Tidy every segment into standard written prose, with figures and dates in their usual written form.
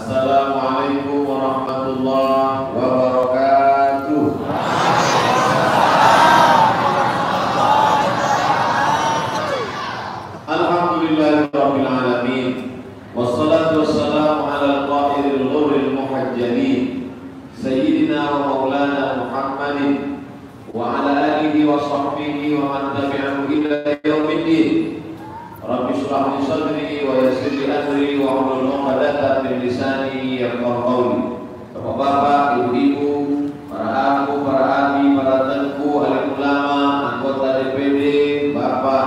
Assalamualaikum warahmatullahi wabarakatuh. Alhamdulillahirabbil alamin. Wassalatu wassalamu ala al-qa'iril ghurril muhajjalin sayyidina wa maulana Muhammadin wa ala alihi wa sahbihi wa man tabi'ahu ila yaumiddin. Rabbi shrah li sadri wa yassir li amri wa hlul 'uqdatam min lisani yafqahu qawli. Bapak, ibu-ibu, para aku, para abi, para tengku, alim ulama, anggota DPD, bapak,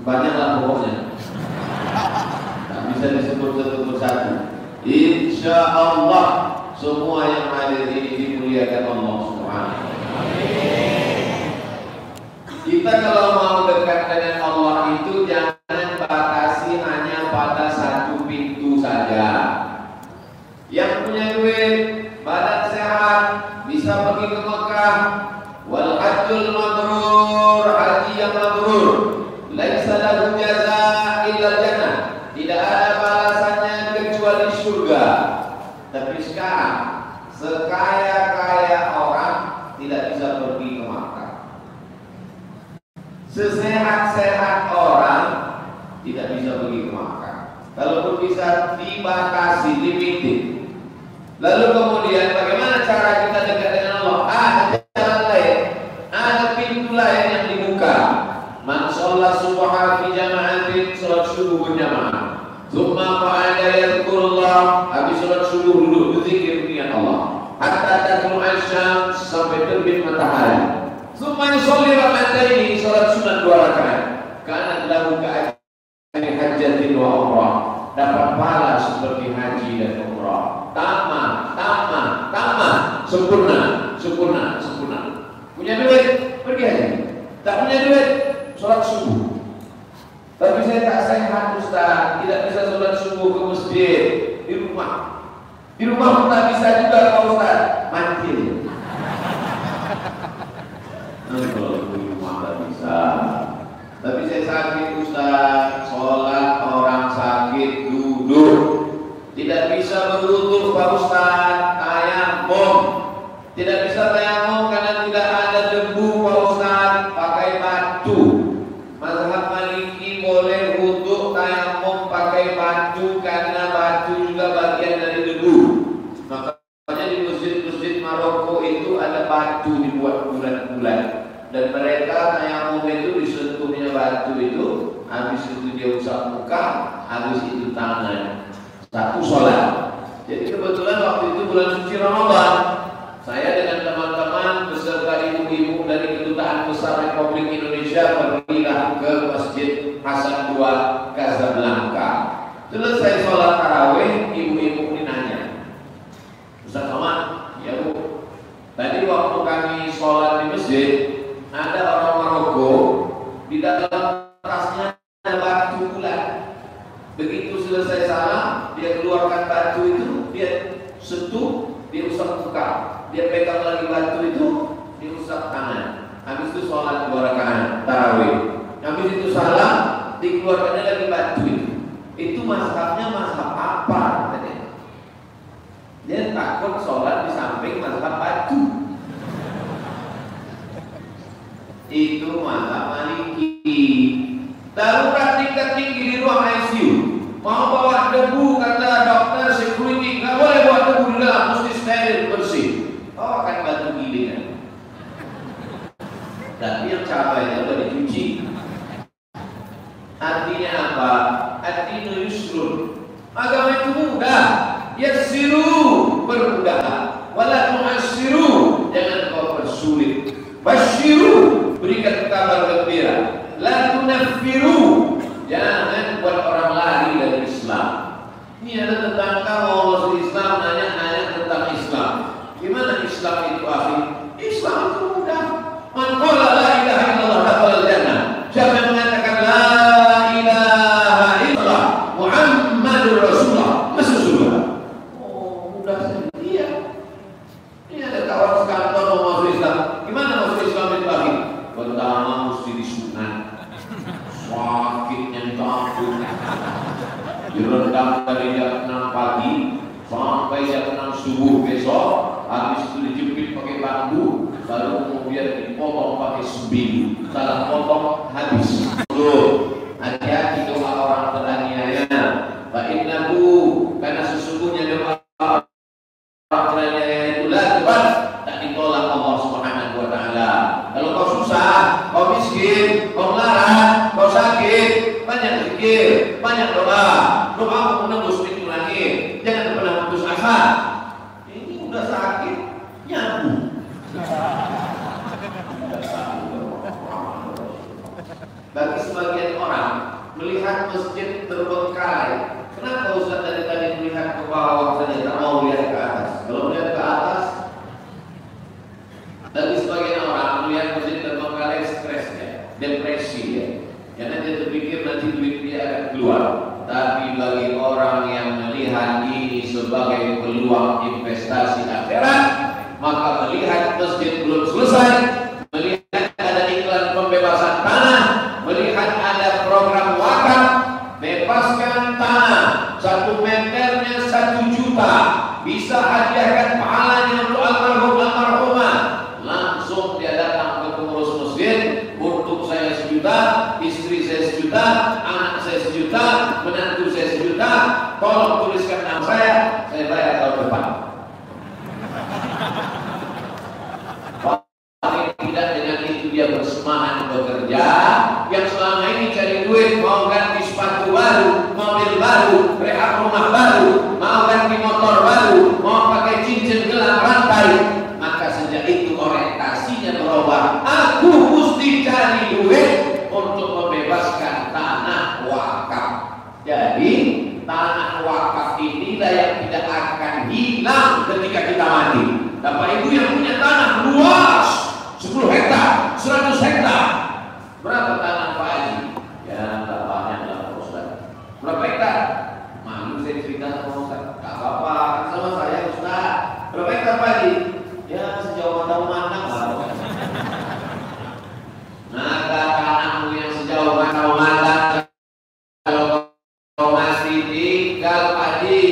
banyaklah pokoknya. Tak bisa disebut satu persatu. Insya Allah semua yang hadir ini dimuliakan Allah Subhanahu. Kita kalau mau dekat dengan Allah itu jangan batasi hanya pada satu pintu saja. Yang punya duit, badan sehat, bisa pergi ke Mekah. Wal hajjul mabrur, haji yang mabrur. Laisa lahu jazaa illa jannah. Tidak ada balasannya kecuali surga. Tapi sekarang sekaya-kaya orang tidak bisa pergi ke Makkah. Sesehat-sehat orang tidak bisa pergi ke Makkah. Kalaupun bisa dibatasi, limited. Lalu kemudian bagaimana cara kita dekat dengan Allah? Ada jalan lain, ada pintu lain yang dibuka. Man sholat subha fi jama'atin, sholat subuh berjamaah. Tsumma qa'ada yadhkurullah, habis sholat subuh duduk berzikir dengan Allah. Hatta tatlu'a asy-syams, sampai terbit matahari. Tsumma yusolli rak'ataini, sholat sunat 2 rakaat. Kana lahu ka'ajri hajjatin wa umrah, dapat pahala seperti haji dan umrah. Tamah, sempurna. Punya duit, pergi haji. Tak punya duit, sholat subuh. Tapi saya tak sehat Ustaz, tidak bisa sholat subuh ke masjid, di rumah. Di rumah pun tak bisa juga Pak Ustaz, mati. Kalau di rumah tak bisa. Tapi saya sakit Ustaz, sholat orang sakit duduk. Tidak bisa berlutut Pak Ustaz, tayamum. Tidak bisa tayamum karena tidak ada debu Pak Ustaz, pakai batu. Mazhab Maliki boleh wudu tayamum pakai batu karena batu juga bagian dari debu. Makanya di masjid-masjid Maroko itu ada batu dibuat bulat-bulat. Dan mereka tayamum itu disentuhnya batu itu, habis itu dia usap muka, habis itu tangan. Satu sholat. Jadi kebetulan waktu itu bulan suci Ramadan, saya dengan teman-teman beserta ibu-ibu dari Kedutaan Besar Republik Indonesia pergilah ke Masjid Hasan II Casablanca. Selesai sholat tarawih, ibu-ibu ini nanya, Ustaz Somad, ya Bu, tadi waktu kami sholat di masjid, ada orang Maroko, di dalam tasnya ada batu bulat. Begitu selesai salam, dia keluarkan batu itu, dia sentuh, dia usap muka, dia pegang lagi batu itu, dia usap tangan. Habis itu sholat 2 rakaat tarawih. Habis itu salam, dikeluarkannya lagi batu itu. Itu mazhabnya mazhab apa? Katanya. Dia takut sholat di samping mazhab batu. Itu mazhab Maliki. Darurat tingkat tinggi di ruang ICU, mau bawa debu kata dokter security, nggak boleh bawa debu di dalam, mesti steril bersih. Oh akan batu gilingan. Tapi yang cabainya udah dicuci. Artinya apa? Artinya yusrun. Agama itu mudah. Yassiru, bermudah. Wala tu'assiru, jangan kau persulit. Basyiru, berikan kabar gembira. La tunaffiru, jangan buat orang lari dari Islam. Ini ada tetangga mau masuk Islam, nanya tentang Islam. Gimana Islam itu akhi? Islam itu mudah. Man qala la ilaha illallah dakhala jannah. Siapa yang mengatakan la ilaha illallah Muhammadur Rasulullah masuk surga. Oh, mudah saja. Iya. Ini ada kawan sekantor mau masuk Islam. Gimana masuk Islam itu akhi? Pertama mesti disunat. Sakitnya minta ampun. direndam dari jam 6 pagi sampai jam 6 subuh besok, habis itu dijepit pakai bambu, lalu kemudian dipotong pakai subi, salah potong habis. Hati-hati doa orang teraniaya. Fa innahu, karena sesungguhnya doa orang teraniaya itu tak ditolak Allah Subhanahu wa taala. Kalau kau susah, kau miskin, kau melarat, kau sakit, banyak zikir, banyak doa. Doa menembus pintu langit. Jangan pernah putus asa. Ini udah sakit, nyambung. Bagi sebagian orang melihat masjid terbengkalai. Kenapa Ustaz dari tadi melihat ke bawah saja, tak mau lihat ke atas? Kalau melihat ke atas, bagi sebagian orang melihat masjid terbengkalai stres ya, depresi ya. Karena dia terpikir nanti duit dia akan keluar. Tapi bagi orang yang melihat ini sebagai peluang investasi akhirat, maka melihat masjid belum selesai, melihat ada iklan pembebasan tanah, melihat ada program wakaf, bebaskan tanah 1 meternya 1 juta, bisa hadiahkan pahalanya untuk almarhum-almarhumah. Langsung dia datang ke pengurus masjid, untuk saya 1 juta, istri saya 1 juta, anak saya 1 juta, menantu saya 1 juta, tolong tuliskan nama saya bayar tahun depan. Paling tidak dengan itu dia bersemangat bekerja. Yang selama ini cari duit, mau ganti sepatu baru, mobil baru, rehab rumah baru, mau ganti motor baru, mau pakai cincin gelang rantai, maka sejak itu orientasinya berubah. Aku mesti cari duit untuk membebaskan tanah wakaf. Jadi tanah wakaf inilah yang tidak akan hilang ketika kita mati. Bapak Ibu yang punya tanah luas 10 hektar, 100 hektar, berapa tanah Pak Haji? Ya tak banyak lah Pak Ustaz. Berapa hektar? Malu saya cerita sama Ustaz. Gak apa-apa, kan sama saya Ustaz. Berapa hektar Pak Haji? Ya sejauh mata memandang lah. Naga tanahmu yang sejauh mata memandang, kalau kau masih tinggal Pak Haji,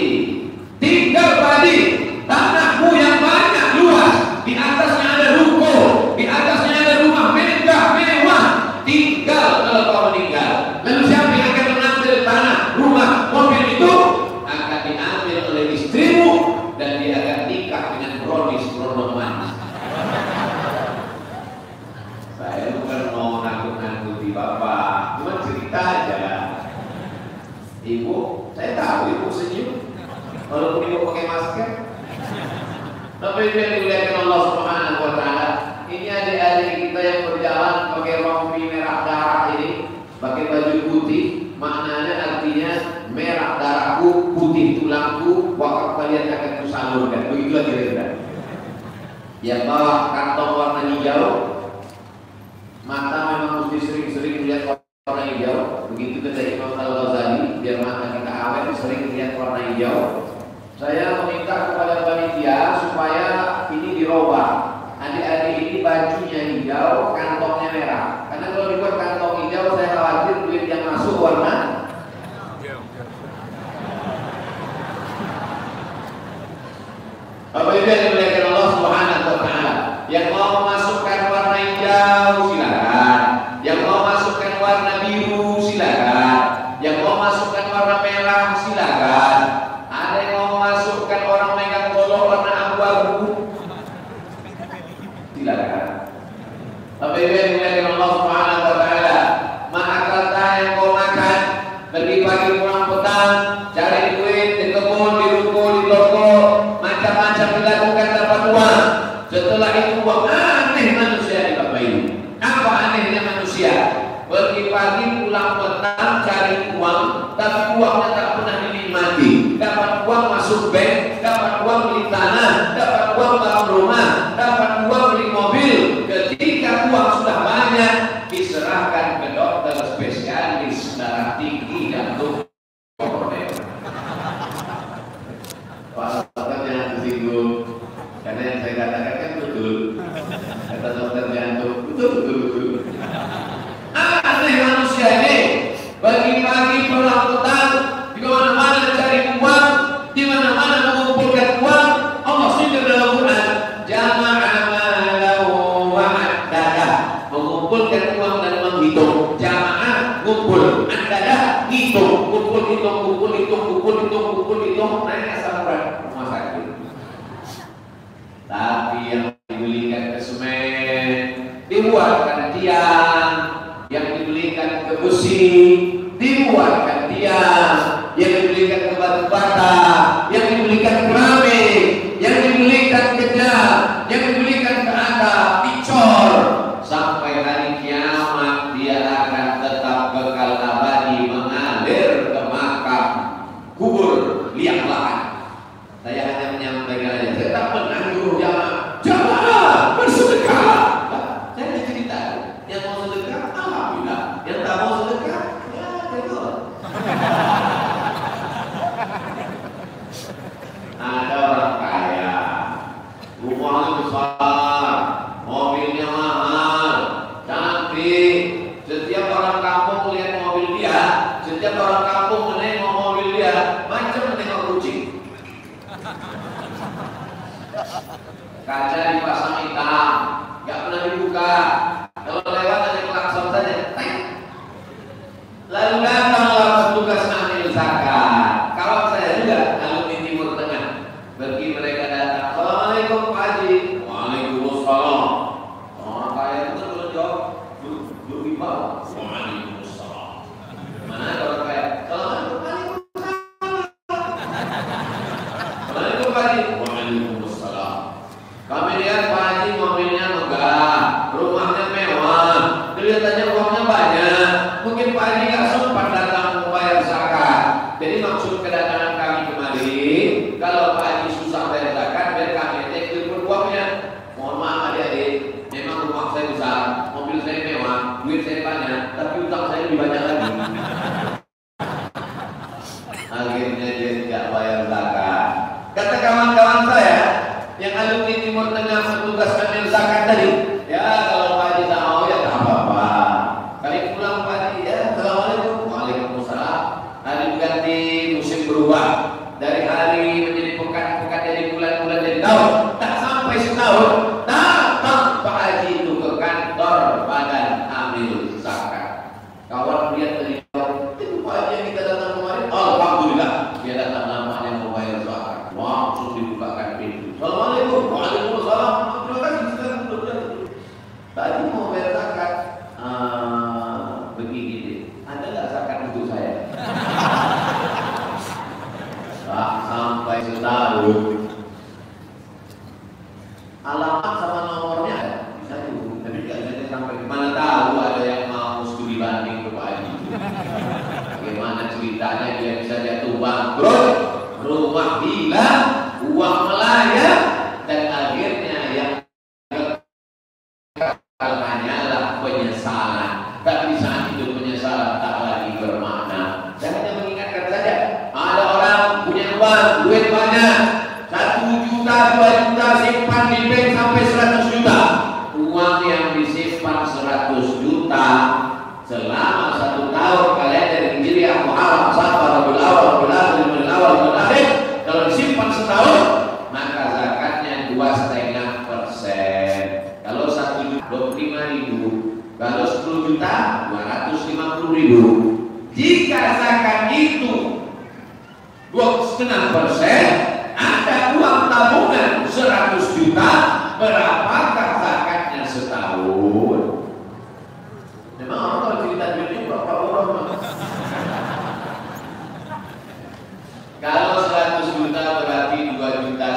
tinggal Pak Haji. Tanahmu yang banyak luas, di atasnya ada ruko, di atasnya ada rumah megah mewah, tinggal kalau kau meninggal. Lalu siapa yang akan mengambil tanah, rumah, mobil itu? Akan diambil oleh istrimu dan dia akan nikah dengan brownies manis. Saya bukan mau nakut-nakuti Bapak, cuma cerita aja. Ibu, saya tahu ibu senyum walaupun ibu pakai masker. Tapi yang dimuliakan Allah Subhanahu wa taala, ini adik-adik kita yang berjalan pakai rompi merah darah ini, pakai baju putih, maknanya artinya merah darahku, putih tulangku, wakaf kalian akan kusalurkan. Begitulah kira-kira. Yang bawa kantong warna hijau, mata memang mesti sering-sering lihat warna hijau. Begitu kata Imam Al-Ghazali, biar mata kita awet sering lihat warna hijau. Saya meminta kepada panitia supaya ini dirubah. Adik-adik ini bajunya hijau, kantongnya merah. Karena kalau dibuat kantong hijau, saya khawatir duit yang masuk warna. Bapak Ibu yang dimuliakan Allah Subhanahu wa taala, yang mau memasukkan warna hijau silakan, yang mau masukkan warna biru silakan, yang mau masukkan warna merah silakan. Ada yang mau masukkan orang megang golok warna abu-abu, silakan. Bapak Ibu yang dimuliakan Allah Subhanahu wa taala, makan yang kau makan, pergi pagi pulang petang, cari duit di kebun, di ruko, di toko, macam-macam dilakukan dapat uang. Setelah itu uang aneh manusia di Bapak Ibu. Apa anehnya manusia? Pergi pagi pulang petang cari uang, tapi uangnya tak pernah dinikmati. Dapat uang masuk bank, dapat uang beli tanah, dapat uang bangun rumah, dapat uang beli mobil. Ketika uang sudah banyak, diserahkan ke dokter spesialis darah tinggi jantung koroner. Pak dokter jangan tersinggung, karena yang saya katakan kan betul. Kata dokter jantung, betul. Aneh manusia ini, pagi-pagi pulang petang pukul, naik asam urat rumah sakit. Tapi yang dibelikan ke semen, dibuatkan tiang, yang dibelikan ke besi, dibuatkan tiang, yang dibelikan ke batu bata, yang dibelikan keramik, yang dibelikan ke jas, yang dibelikan ke atap, dicor, sampai hari kiamat dia akan tetap bekal abadi mengalir ke makam kubur liang lahat. Saya hanya menyampaikan aja, saya tak pernah nyuruh jamaah bersedekah. Saya hanya cerita, yang mau sedekah alhamdulillah, yang tak mau sedekah ya terima. Ada orang kaya, rumahnya besar, mobilnya mahal, cantik. Setiap orang kampung lihat mobil dia, setiap orang kampung menengok mobil dia, macam menengok kucing. Kaca dipasang hitam, nggak pernah dibuka. Kalau lewat ada klakson saja. Lalu datanglah petugas amil zakat. Kawan saya juga alumni Timur Tengah. Pergi mereka datang. Assalamualaikum Pak Haji. Waalaikumsalam. Orang kaya itu kalau jawab berwibawa. Waalaikumsalam. Mana ada orang kaya? Assalamualaikum. Assalamualaikum Pak Haji. Waalaikumsalam. Kami lihat Pak Haji mobilnya megah, rumahnya mewah, kelihatannya uangnya banyak. Mungkin Pak Haji nggak sempat datang membayar zakat. Jadi maksud kedatangan kami kemari, kalau Pak Haji susah bayar zakat, biar kami ikut uangnya. Mohon maaf adik-adik, memang rumah saya besar, mobil saya mewah, duit saya banyak, tapi utang saya lebih banyak lagi. Akhirnya dia tidak bayar zakat. Kata kawan-kawan saya yang alumni Timur Tengah petugas amil zakat tadi, ya kalau Pak Haji tak mau ya tak apa-apa. Kali pulang Pak Haji, ya Assalamualaikum. Waalaikumsalam. Hari ganti, musim berubah, dari hari menjadi pekan jadi bulan jadi tahun. Tak sampai setahun, datang Pak Haji itu ke kantor badan amil zakat. Kawan lihat dari jauh, itu Pak Haji yang kita datang kemarin. Alhamdulillah dia datang namanya mau bayar zakat. Langsung dibukakan pintu. Assalamualaikum. Waalaikumsalam. Terima kasih sekarang sudah. Tadi mau bayar zakat. Begini deh. Ada nggak zakat untuk saya? Sampai setahun. Alamat sama nomornya ada. Bisa dulu. Tapi nggak sampai mana tahu ada yang mau studi banding ke Pak Haji. Bagaimana ceritanya dia bisa jatuh bangkrut, rumah hilang, uang melayang, dan akhirnya yang hanyalah penyesalan. Tapi saat itu penyesalan tak lagi bermakna. Saya hanya mengingatkan saja, ada orang punya uang, duit banyak, 1 juta, 2 juta simpan di bank sampai 100 juta. Uang yang disimpan 100 juta selama 1 tahun, kalian dari Hijriah, Muharram, Safar, Rabiul Awal, Rabiul Akhir, Rabiul Awal, Rabiul Akhir, kalau disimpan setahun, maka zakatnya 2,5%. Kalau 1 juta 25.000, kalau 10 juta 250.000. Jika zakat itu 2,5%, ada uang tabungan 100 juta, berapakah zakatnya setahun? Memang orang kalau cerita duitnya berapa orang? Kalau 100 juta berarti 2,5 juta.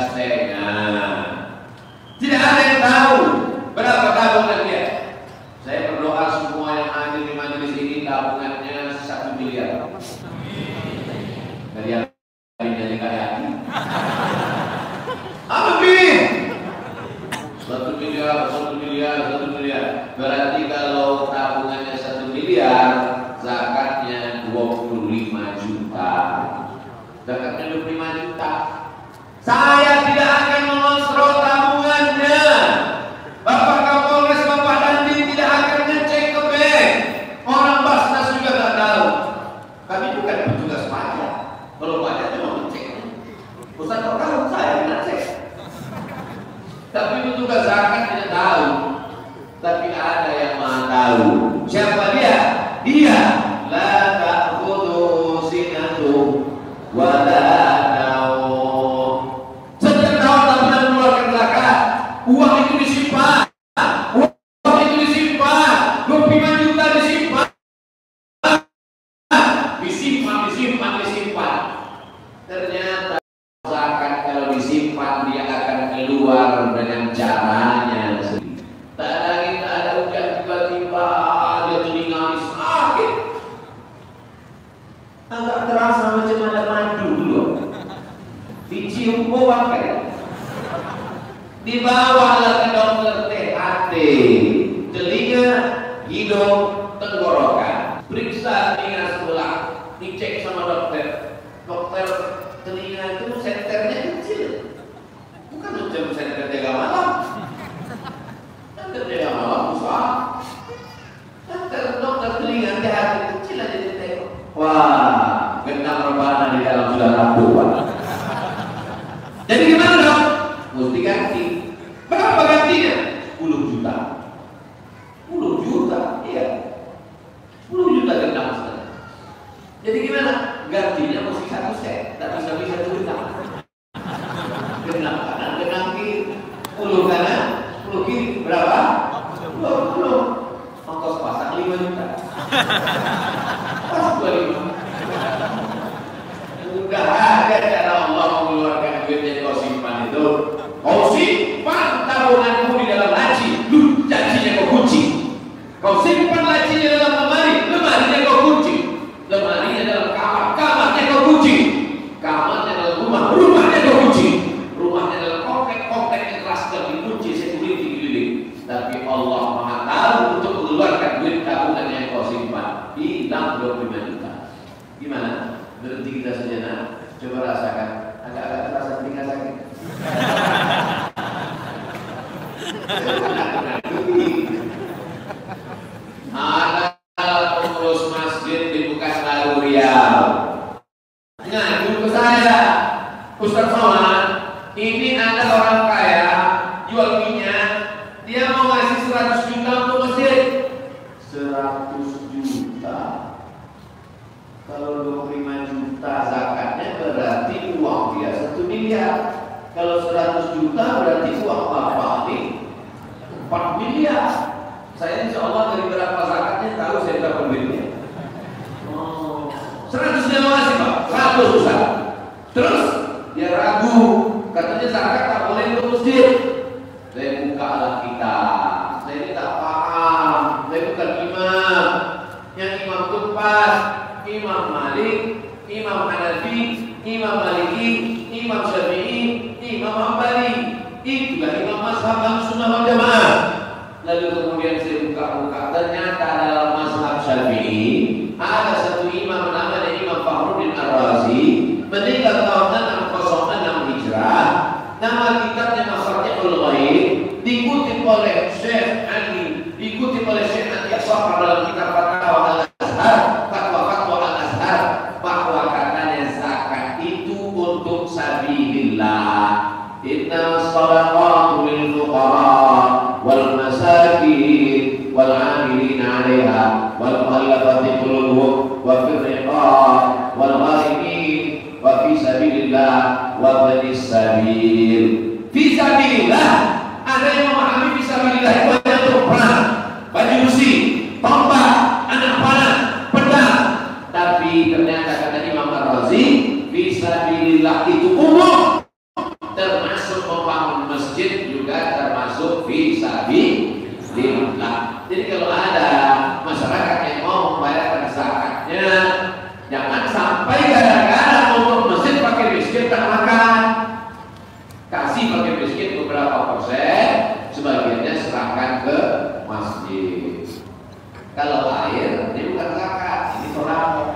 Tidak ada yang tahu berapa tabungan dia. Saya berdoa semua yang hadir di majelis ini tabungannya 1 miliar. Dari yang jadi kaya. Amin. 1 miliar, 1 miliar, 1 miliar. Berarti kalau tabungannya 1 miliar, zakatnya 25 juta. Zakatnya 25 juta. Saya tidak akan mengontrol tabungannya. Bapak Kapolres, Bapak Dandim tidak akan ngecek ke bank. Orang Basnas juga tidak tahu. Kami bukan petugas pajak. Kalau pajak cuma ngeceknya. Ustaz kok tahu saya ngecek. Tapi petugas zakat tidak tahu. Tapi ada yang maha tahu. Siapa dia? Dia la ta'khudhu Ternyata zakat kalau disimpan dia akan keluar dengan caranya sendiri. Tak ada angin, tak ada hujan, tiba-tiba dia telinga sakit. Agak terasa macam ada madu dulu. Dicium bawah kan. Dibawalah ke dokter THT, telinga, hidung, tenggorokan. Periksa telinga sebelah, dicek sama dokter. Dokter, telinga itu senternya kecil, bukan macam senter jaga malam. Senter jaga malam besar. Dokter telinga THT kecil aja ditengok. Wah, genang rebana di dalam sudah rapuh, Pak. Jadi gimana dong? Mesti ganti. Berapa gantinya? 10 juta. 10 juta, iya. 10 juta genang setengah. Jadi gimana? Gantinya mesti 1 set. Tak bisa-bisa itu genang. Genang kanan, genang kiri. 10 kanan, 10 kiri. Berapa? 20. Ongkos pasang 5 juta. Pas 25. Udah ada cara Allah mengeluarkan duit yang kau simpan itu. Kau simpan tabunganmu di dalam laci, lacinya kau kunci. Kau simpan lacinya dalam lemari, lemarinya kau kunci. Lemarinya dalam kamar, kamarnya kau kunci. Kamarnya dalam rumah, rumahnya kau kunci. Rumahnya dalam komplek, kompleknya keras dan dikunci security keliling. Tapi Allah Maha tahu untuk mengeluarkan duit tabungan yang kau simpan. Hilang 25 juta. Gimana? Berhenti kita sejenak, coba rasakan. Agak-agak terasa telinga sakit. Ada pengurus masjid di Pekanbaru Riau ngadu ke saya, Ustaz Somad, ini ada orang kaya jual minyak, dia mau ngasih 100 juta untuk masjid. 100 juta. Kalau 25 juta zakatnya berarti uang dia 1 miliar. Kalau 100 juta berarti uang bapak ini 4 miliar. Saya insya Allah dari berapa zakatnya tahu saya berapa duitnya. 100 dia mau ngasih Pak, 100 Ustaz. Terus dia ragu, katanya zakat tak boleh untuk masjid. Saya bukalah kita. Saya ini tak paham, saya bukan imam. Yang imam itu pas Imam Malik, Imam Hanafi, Imam Maliki, Imam Syafi'i, Imam Hambali. Itulah imam mazhab Ahlussunnah wal Jamaah. Lalu kemudian saya buka-buka, ternyata dalam mazhab Syafi'i ada satu imam namanya Imam Fakhruddin Ar-Razi, meninggal tahun 606 Hijrah. Nama kitabnya Mafatihul Ghaib, dikutip oleh Syekh Ali, dikutip oleh Syekh Ati As-Safar dalam kitab Fatwa Al-Azhar, Fatwa Al-Azhar, bahwa katanya zakat itu untuk sabilillah. Inna sadaqatu lil fuqara wal masakin wal 'amilin 'alaiha wal mu'allafati qulubuhum wa fir riqab wal gharimin wa fi sabilillah wa banis sabil. Fi sabilillah, ada yang memahami fi sabilillah itu hanya untuk perang, baju besi, tombak, anak panah, pedang. Tapi ternyata kata Imam Ar-Razi, fi sabilillah itu umum, termasuk membangun masjid juga termasuk fi sabilillah. Jadi kalau ada masyarakat yang mau membayarkan zakatnya, jangan sampai gara-gara untuk masjid pakai miskin tak makan. Kasih pakai miskin beberapa persen, sebagiannya serahkan ke masjid. Kalau air, ini bukan zakat, ini sodaqah.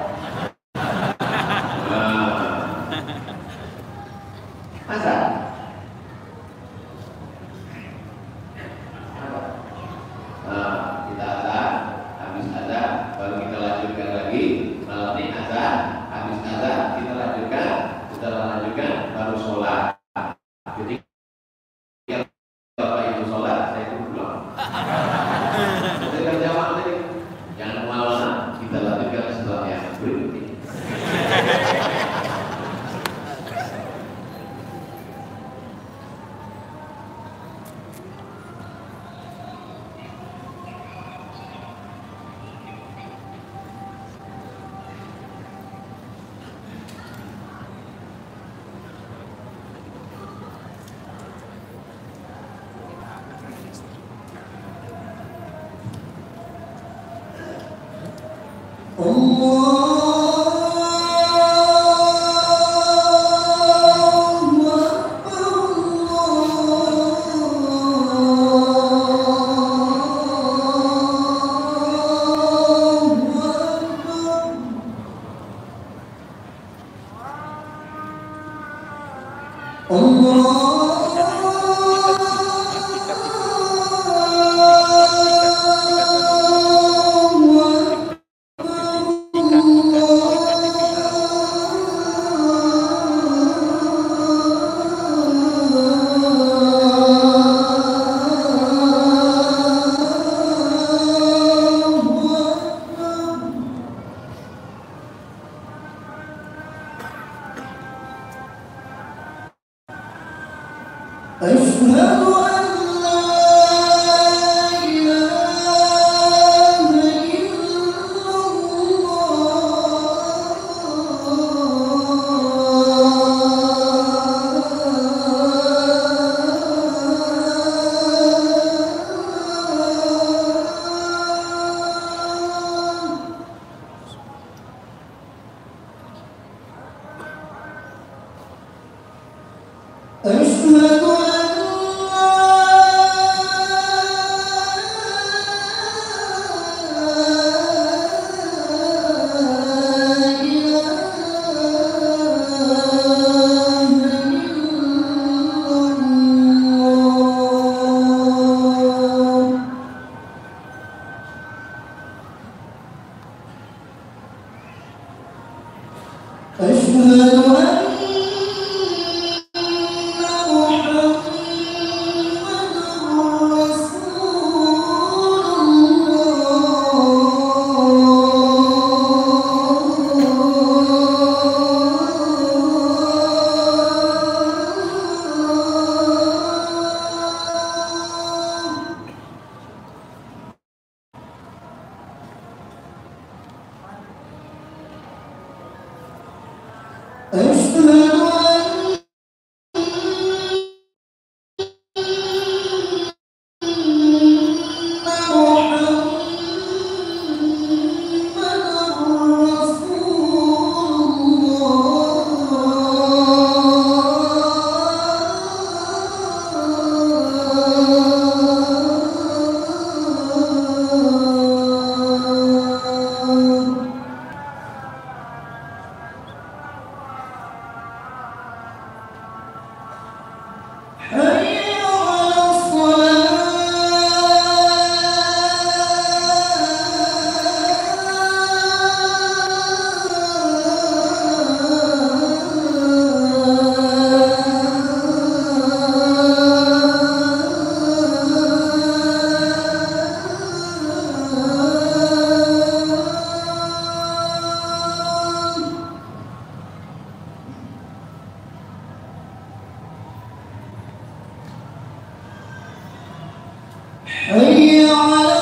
حي على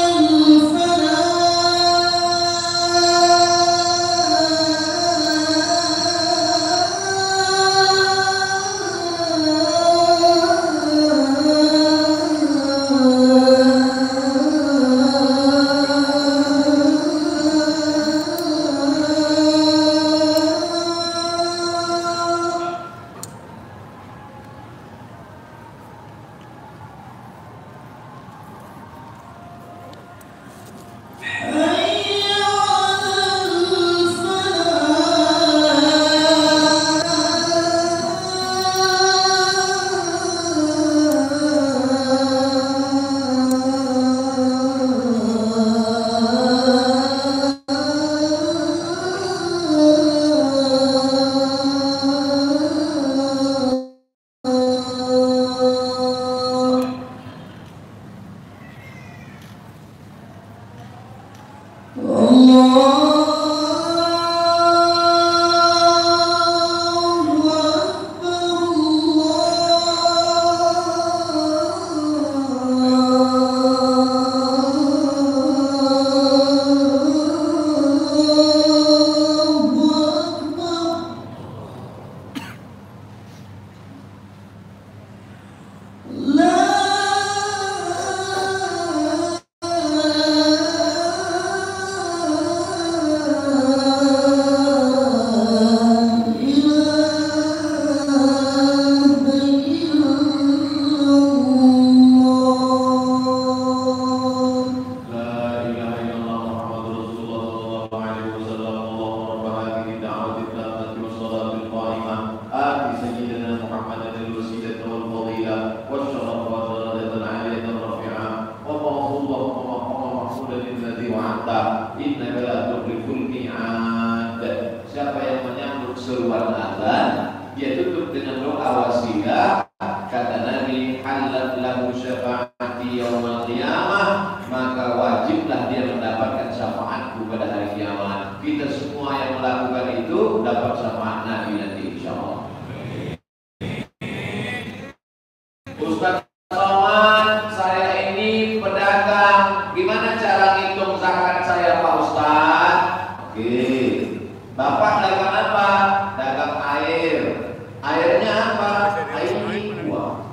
الفلاح. Ustaz Somad, saya ini pedagang, gimana cara ngitung zakat saya Pak Ustaz? Oke, Bapak dagang apa? Dagang air. Airnya apa? Air minum.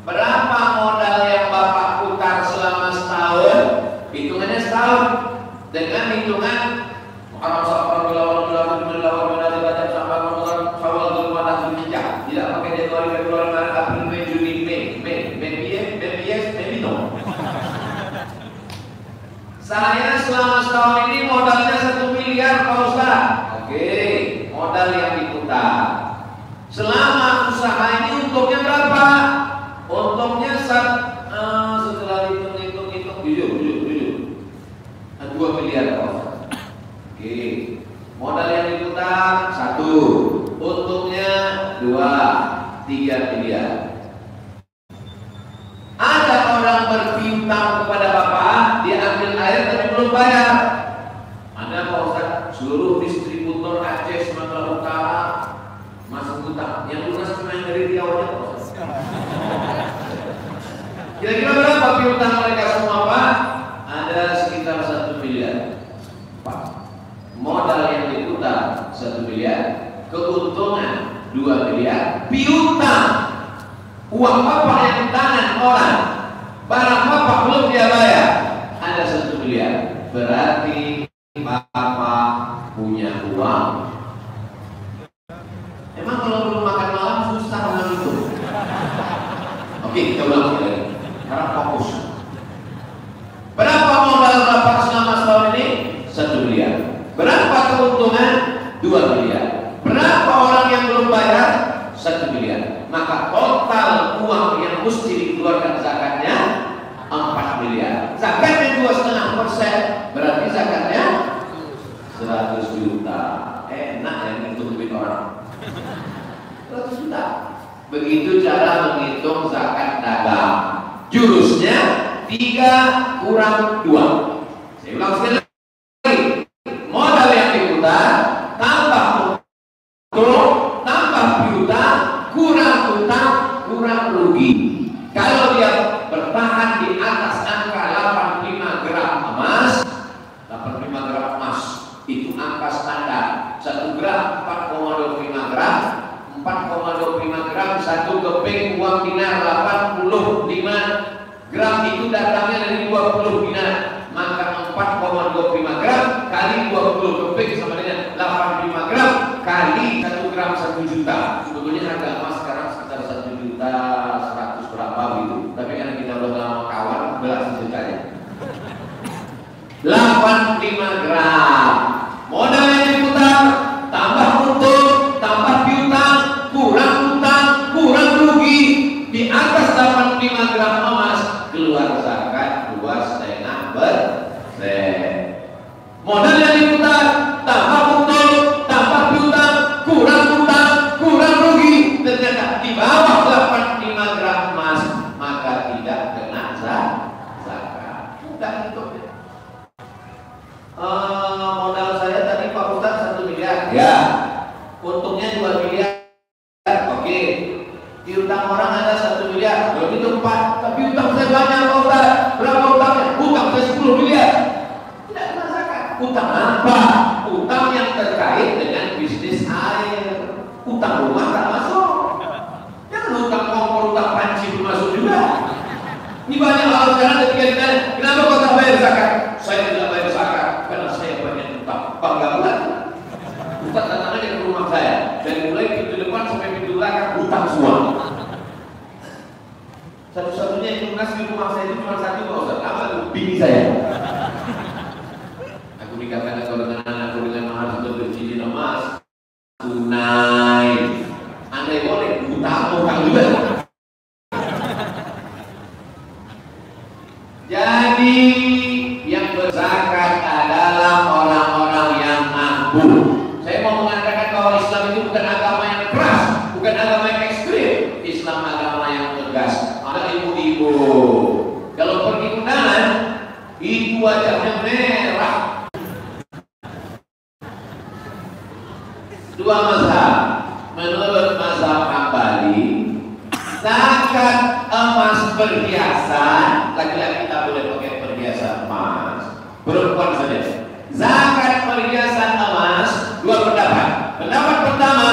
Berapa modal yang Bapak putar selama setahun? Hitungannya setahun. Dengan hitungan tidak pakai Januari, Februari, Maret, April, Mei, Juni, Mei, saya selama setahun ini modalnya 1 miliar Pak Ustaz. Oke, modal yang diputar. Selama usaha ini untungnya berapa? Untungnya setelah hitung jujur 2 miliar Pak Ustaz. Oke, modal yang diputar 1, untungnya 2, 3 miliar. Ada orang berpiutang kepada Bapak, dia ambil air tapi belum bayar. Ada Pak Ustaz, seluruh distributor Aceh, Sumatera Utara masuk utang. Yang lunas cuma yang dari Riau aja Pak Ustaz. Kira-kira berapa piutang mereka semua Pak? Ada sekitar 1 miliar Pak. Modal yang diputar 1 miliar, keuntungan 2 miliar, piutang uang Bapak yang di tangan orang, barang Bapak belum dia bayar, ada 1 miliar. Berarti Bapak punya uang. Emang kalau belum makan malam susah dengan itu? Oke, kita ulang lagi. Sekarang fokus. Berapa modal Bapak selama setahun ini? 1 miliar. Berapa keuntungan? 2 miliar. Berapa orang yang belum bayar? 1 miliar. Maka total uang yang mesti dikeluarkan zakatnya 4 miliar. Zakatnya 2,5%, berarti zakatnya 100 juta. Enak ya ngitung duit orang. 100 juta. Begitu cara menghitung zakat dagang. Jurusnya 3 kurang 2. Saya ulang sekali lagi. Modal yang diputar tambah untung tambah piutang kurang utang kurang rugi. Kalau dia bertahan di atas angka 85 gram emas, 85 gram emas itu angka standar. 1 gram 4,25 gram, 4,25 gram 1 keping uang dinar 85 gram itu datangnya dari 20 dinar. Maka 4,25 gram kali 20 keping sama dengan 85 gram kali 1 gram 1 juta. Sebetulnya harga emas sekarang sekitar 1 juta 100 berapa gitu. Tapi karena kita udah lama kawan, belasan jutanya. 85 gram. Modal yang diputar tambah untung, tambah piutang, kurang utang, kurang rugi. Di atas 85 gram emas keluar zakat 2,5%. Modal yang diputar tambah untung, tambah piutang, kurang utang, kurang rugi. Ternyata di bawah 85 gram emas maka tidak kena zakat. Mudah itu. Modal saya tadi Pak Ustaz 1 miliar. Ya. Untungnya 2 miliar. Oke. Piutang orang ada 1 miliar. Kalau itu 4. Tapi utang saya banyak Pak Ustaz. Berapa utangnya? Utang saya 10 miliar. Tidak kena zakat. Utang apa? Utang yang terkait dengan bisnis air. Utang rumah tak masuk. Jangan utang kompor, utang panci belum masuk juga. Ini banyak hal sekarang ketika ditanya, kenapa kau tak bayar zakat? Saya tidak bayar zakat karena saya banyak utang. Bangga bulan. Ustaz datang aja ke rumah saya. Dari mulai pintu depan sampai pintu belakang utang semua. Satu-satunya yang lunas di rumah saya itu cuma 1 Pak Ustaz. Apa itu? Bini saya. Aku nikahkan atau dengan anakku dengan mahar untuk bercincin emas tunai. Andai boleh utang juga. Jadi yang berzakat adalah orang-orang yang mampu. Saya mau mengatakan bahwa Islam itu bukan agama yang keras, bukan agama yang ekstrim. Islam agama yang tegas. Ada ibu-ibu kalau pergi undangan itu wajahnya merah. 2 mazhab. Menurut mazhab Hambali zakat emas perhiasan, laki-laki tak boleh pakai perhiasan emas, perempuan saja. Zakat perhiasan emas, dua pendapat. Pendapat pertama,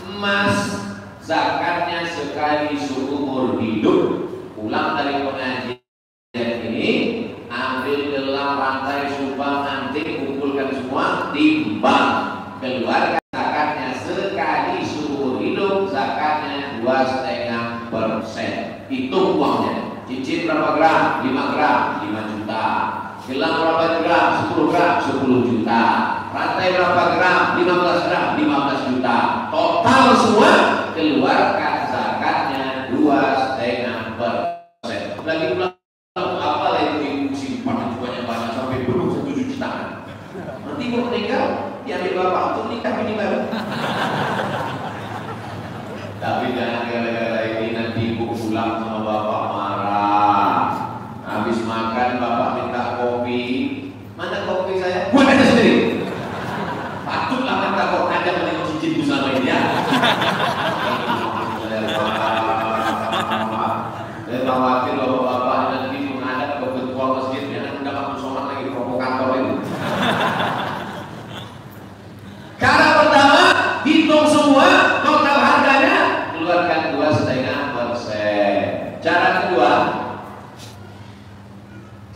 emas zakatnya sekali seumur hidup. Pulang dari pengajian ini, ambil gelang rantai subang nanti kumpulkan semua, timbang, keluarkan zakatnya sekali seumur hidup, zakatnya 2,5%. Hitung uangnya. Cincin berapa gram? 5 gram, 5 juta. Gelang berapa gram? 10 gram, 10 juta. Rantai berapa gram? 15 gram, 15 juta. Total semua keluarkan zakatnya 2,5%. Lagi pula apa lagi ibu simpan banyak-banyak sampai penuh 1 juta. Nanti mau meninggal, yang di bapak untuk nikah ini baru. Tapi jangan gara-gara ini nanti ibu pulang sama bapak marah. Habis makan bapak minta kopi. Mana kopi saya? Buat aja sendiri. Patutlah minta kopi aja menengok cincinku sama ini ya. Saya khawatir bapak-bapak nanti menghadap ke ketua masjidnya dan tidak mampu sholat lagi, provokator itu. Cara pertama, hitung semua total harganya, keluarkan 2,5%. Cara kedua,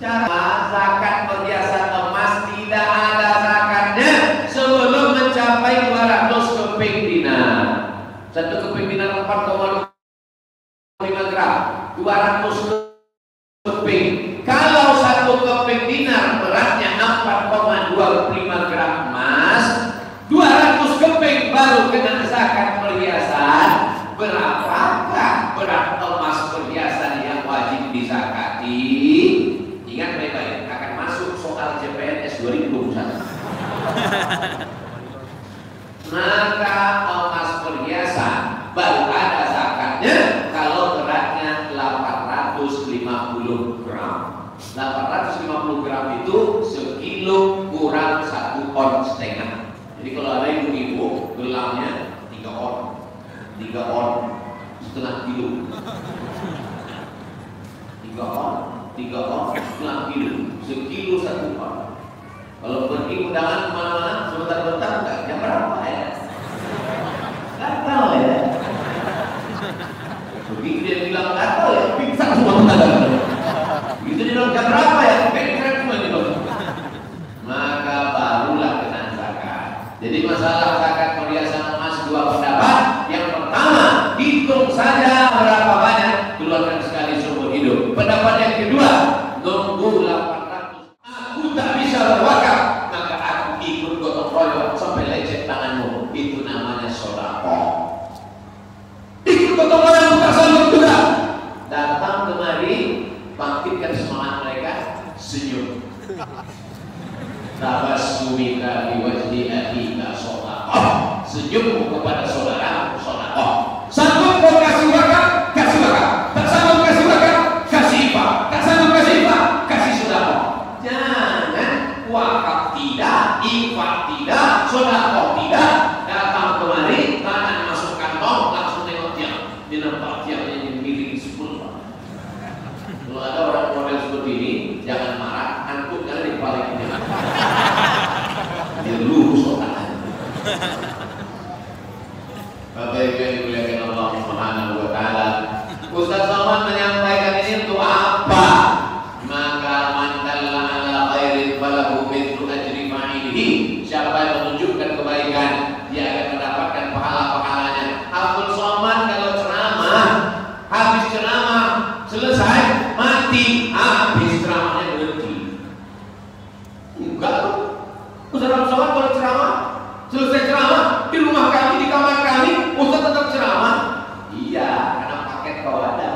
cara zakat perhiasan emas tidak ada zakatnya sebelum mencapai 200 keping dinar. 1 keping dinar 4,5 gram, 200 keping. Kalau 1 keping dinar beratnya 4,25 gram emas, 200 keping baru kena zakat perhiasan. Berapakah berat emas perhiasan yang wajib dizakati? Ingat baik-baik, akan masuk soal CPNS 2021. Maka emas perhiasan baru ada zakatnya kalau beratnya 850 gram. 850 gram itu sekilo kurang 1,5 on. Jadi kalau ada ibu-ibu gelangnya 3 on, 3 on setengah kilo. 3 on, 3 on setengah kilo, sekilo 1 on. Kalau pergi undangan kemana-mana, sebentar-bentar enggak, jam berapa ya? Enggak tahu ya. Begitu dia bilang enggak tahu ya, pingsan semua tetangga. Begitu dia bilang jam berapa ya, pingsan semua itu. Maka barulah kena zakat. Jadi masalah zakat perhiasan emas dua pendapat. Yang pertama, hitung saja berapa banyak, keluarkan sekali seumur hidup. Pendapat yang kedua, nunggu 800. Aku tak bisa berwakaf, maka aku ikut gotong royong sampai lecet tanganmu. Itu namanya sedekah. Ikut gotong royong bukan sanggup juga. Datang kemari, bangkitkan semangat mereka, senyum. Tabassumika liwajhi akhika sedekah. Senyummu kepada saudara sedekah. Sanggup kau kasih wakaf, kasih wakaf. Tak sanggup kasih wakaf, kasih infak. Tak sanggup kasih infak, kasih sedekah. Jangan wakaf tidak, infak tidak, sedekah tidak. Datang kemari, tangan masuk kantong, langsung tengok tiang. Dia nampak tiangnya yang miring 10. Kalau ada orang model seperti ini, jangan marah, angkut karena di balik dia. Dia lurus otaknya. Bapak Ibu yang dimuliakan Allah Subhanahu wa taala, Ustaz Somad menyampaikan ini untuk apa? Maka man dalla ala khairin falahu mithlu ajri fa'ilihi. Siapa yang menunjukkan kebaikan, dia akan mendapatkan pahala-pahalanya. Abdul Somad kalau ceramah, habis ceramah selesai mati, habis ceramahnya berhenti. Enggak tuh. Ustaz Abdul Somad kalau ceramah selesai ceramah di rumah kami, di kamar kami, Ustaz tetap ceramah. Iya, karena paket kau ada.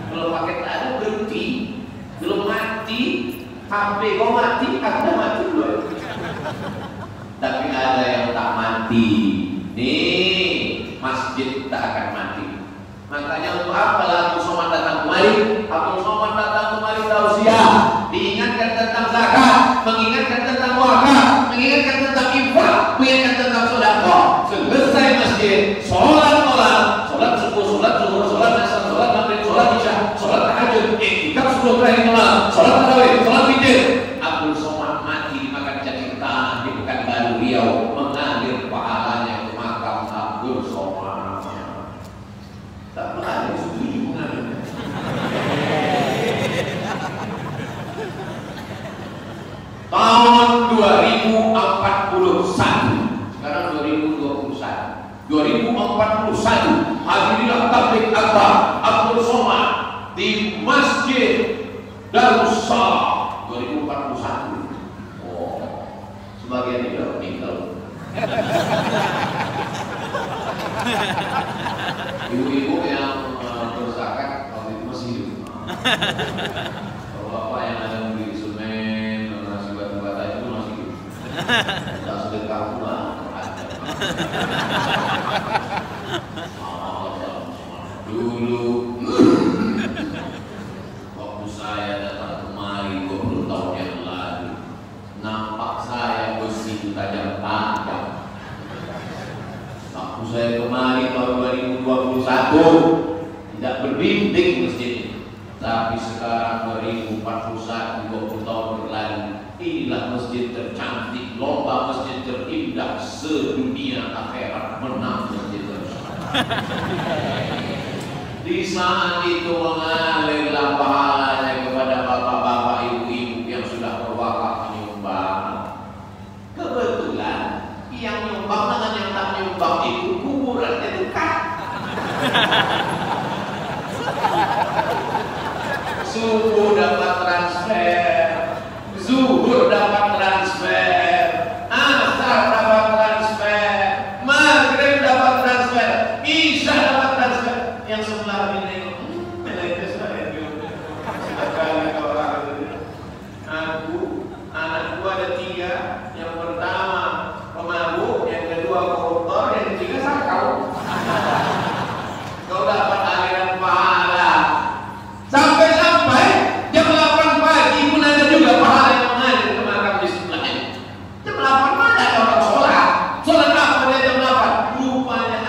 Kalau paket tak ada berhenti, belum mati, HP kau mati, aku dah mati dulu. Tapi ada yang tak mati. Nih, masjid tak akan mati. Makanya untuk apa Abdul Somad datang kemari? Abdul Somad datang kemari tausiah, diingatkan tentang zakat, mengingatkan tentang wakaf, mengingatkan tentang infak, mengingatkan tentang sedekah. Selesai masjid, sholat subuh, sholat zuhur, sholat 2041 hadirilah tabligh akbar Abdul Somad di Masjid Darussalam 2041. Oh, sebagian tidak meninggal. Ibu-ibu yang berzakat waktu itu masih hidup. Kalau bapak yang ada membeli semen, nasi batu-bata itu masih hidup. Tidak sedekah pula. Dulu waktu saya datang kemari 20 tahun yang lalu, nampak saya besi itu tajam-tajam. Waktu saya kemari tahun 2021 tidak berdinding masjid ini. Tapi sekarang 2041, 20 tahun berlalu, inilah masjid tercantik, lomba masjid terindah sedunia akhirat, menang masjid tersebut. Di saat itu mengalirlah pahalanya kepada bapak-bapak, ibu-ibu yang sudah berwakaf menyumbang. Kebetulan yang nyumbang dengan yang tak nyumbang itu kuburannya dekat. Subuh dapat transfer, zuhur dapat transfer, asar dapat transfer, maghrib dapat transfer, isya dapat transfer. Yang sebelah ini melekes saya juga. Sekali orang anakku ada 3. Yang pertama pemabuk, yang kedua koruptor, yang ketiga sakau. Kau dapat aliran pahala. Sampai-sampai jam 8 pagi pun ada juga pahala yang mengalir ke makam di sebelahnya. Jam 8 mana ada orang sholat? Sholat apa dia jam 8? Rupanya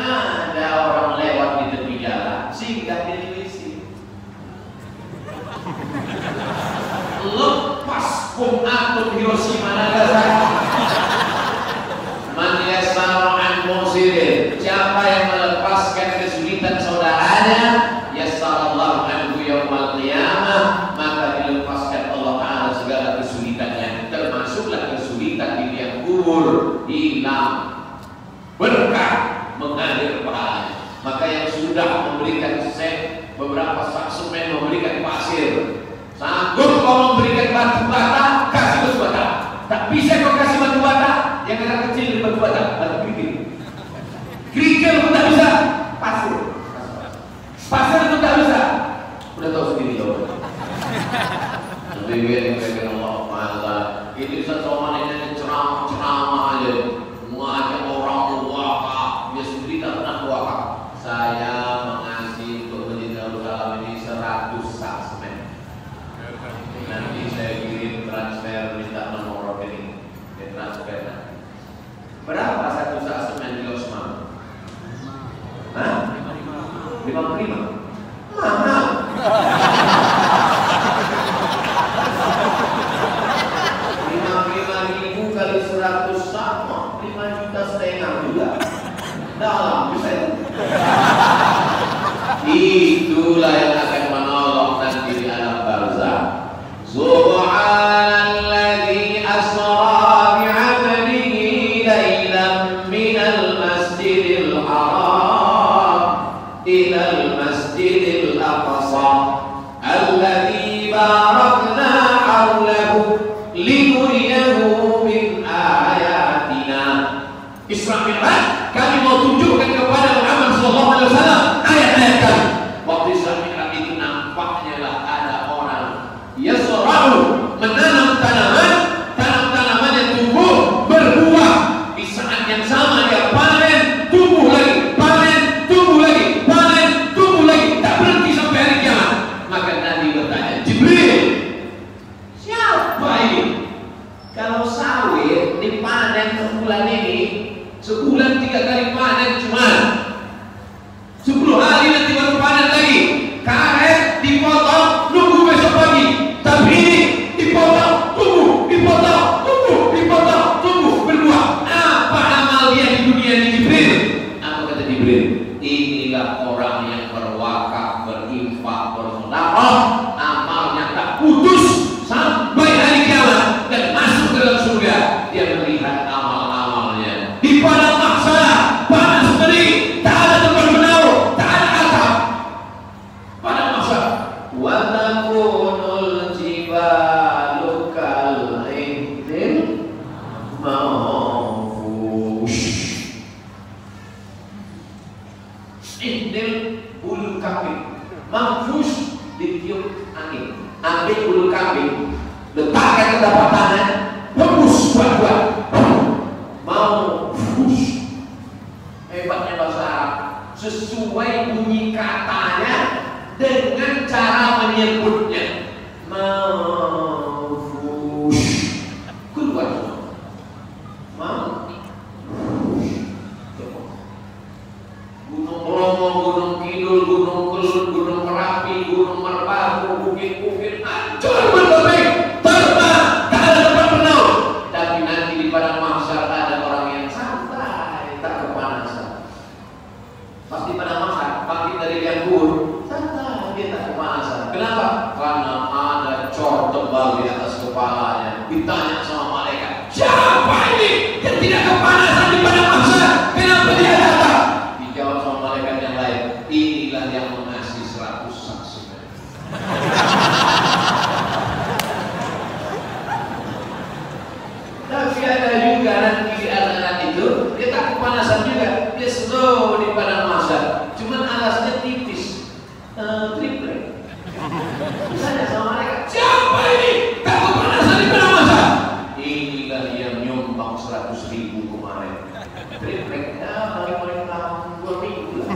ada orang lewat di tepi jalan, singgah di televisi. Lepas bom atom Hiroshima Nagasaki. Man yasaru an musirin. Siapa yang melepaskan kesulitan saudaranya, yassarallahu anhu yaumal qiyamah, maka dilepaskan Allah Ta'ala segala kesulitannya, termasuklah kesulitan di liang kubur, hilang berkah mengalir pahalanya. Maka yang sudah memberikan set, beberapa semen memberikan pasir, sanggup kau memberikan batu bata, kasih batu bata. Tak bisa kau kasih batu bata, yang agak kecil dari batu bata, batu kerikil. Kerikil pun tak bisa, pasir. Pasir itu tak bisa. Udah tahu sendiri jawabannya. Lebih baik dengan Allah Ta'ala. Itu sesuatu yang ceramah aja, mengajak orang berwakaf, dia sendiri tak pernah berwakaf. Saya mengasih untuk Masjid Darussalam ini 100 sak semen. Nanti saya kirim transfer, minta nomor rekening, dia transfer. Berapa 1 sak semen di Osman? Hah? 55? Mahal. 55.000 kali 100 sama 5,5 juta juga. Dalam bisa itu. Itulah yang akan menolong nanti di alam barzakh. Subhanalladzi asra bi'abdihi lailan minal masjidil haram ilal masjidil aqsa alladzi barakna hawlahu linuriyahu min ayatina. Isra Mi'raj kami mau tunjukkan kepada Muhammad sallallahu alaihi wasallam ayat-ayat kami. Waktu Isra Mi'raj itu nampaknya lah ada orang yasra'u, menanam tanaman, tanam-tanaman yang tumbuh berbuah. Di saat yang sama dia panen, tumbuh lagi, panen, tumbuh lagi, panen, tumbuh lagi, tak berhenti sampai hari kiamat. Maka Nabi bertanya, Jibril, siapa ini? Kalau sawit dipanen sebulan ini, sebulan 3 kali panen cuma 10 hari nanti baru panen lagi. Karet dipotong, nunggu besok pagi. Tapi ini dipotong, Ihdil bulu kambing, manfus ditiup angin. Ambil bulu kambing, letakkan ke tapak tangan, hembus kuat-kuat. Mau fus. Hebatnya bahasa Arab, sesuai bunyi katanya dengan cara menyebutnya. Mau fus, keluar. Mau Gunung Bromo, Gunung Kidul, Gunung Kelut, Gunung Merapi, Gunung Merbabu, bukit-bukit hancur berkeping, terbang, tak ada tempat bernaung. Tapi nanti di padang mahsyar ada orang yang santai, tak kepanasan. Pasti padang mahsyar, bangkit dari liang kubur, santai, dia tak kepanasan. Kenapa? Karena ada cor tebal di atas kepalanya. Ditanya sama malaikat, siapa ini yang tidak kepanasan di padang mahsyar? Kenapa dia datang? Dijawab sama malaikat yang lain, inilah yang mengasih 100 saksi. Tapi ada juga nanti di anak itu, dia tak kepanasan juga, dia slow di padang mahsyar, cuman alasnya tipis, triplek. Misalnya sama mereka, siapa ini? Tak kepanasan di padang mahsyar? Inilah yang nyumbang 100.000 kemarin. Triplek, ya paling tahun 2 minggu lah.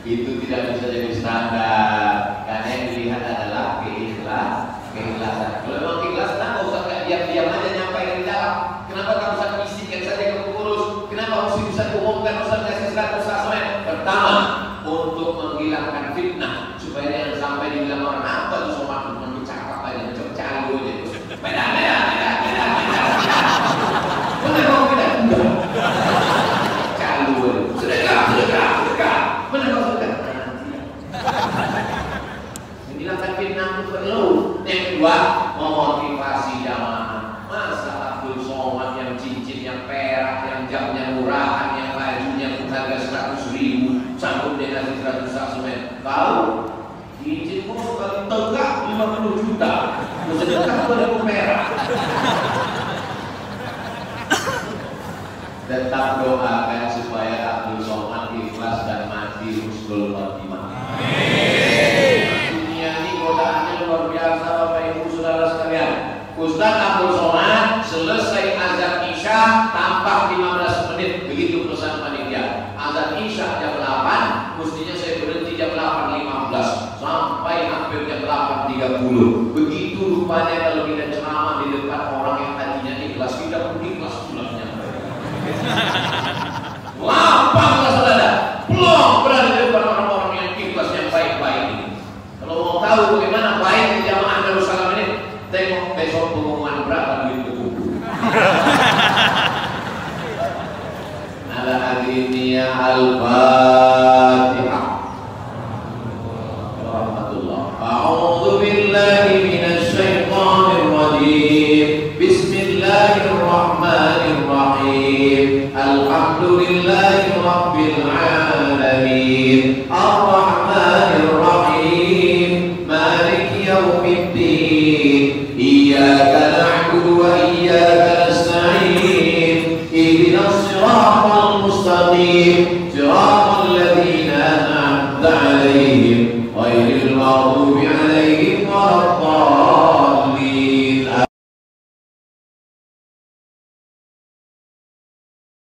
Itu tidak bisa jadi standar, karena yang dilihat adalah keikhlasan. Kalau memang ikhlas, kenapa Ustaz nggak diam-diam aja nyampaikan di dalam? Kenapa tak Ustaz bisikan saja ke pengurus? Kenapa mesti Ustaz umumkan Ustaz kasih 100 saksi? Pertama, untuk menghilangkan fitnah, supaya jangan sampai dibilang orang apa tuh somat mencakap aja, calo aja. Beda. Benar kok beda? Enggak. Calo aja. Sedekah. Benar kok sedekah? Menghilangkan fitnah itu perlu. Yang kedua, memotivasi jamaah. Masa Abdul Somad yang cincin, yang perak, yang jamnya murahan, yang bajunya pun harga 100.000, sanggup dia kasih 100 saksemen. Kau cincin pun kali tegak 50 juta, sedekah 2.000 perak. Tetap doakan supaya Abdul Somad ikhlas dan mati husnul khotimah. Dunia ini godaannya luar biasa, Bapak Ibu Saudara sekalian. Ustaz Abdul Somad selesai azan Isya tampak 15 menit, begitu pesan panitia. Azan Isya jam 8, mestinya saya berhenti jam 8.15 sampai hampir jam 8.30. Begitu rupanya kalau kita ceramah di depan orang yang tadinya ikhlas, kita pun ikhlas pulangnya. Lapang lah saudara, belum berada di depan orang-orang yang ikhlas yang baik-baik ini. Kalau mau tahu bagaimana baik di jamaah Darussalam ini, tengok besok pengumuman berapa duit berkumpul. Ala hadirin ya al-Fatihah.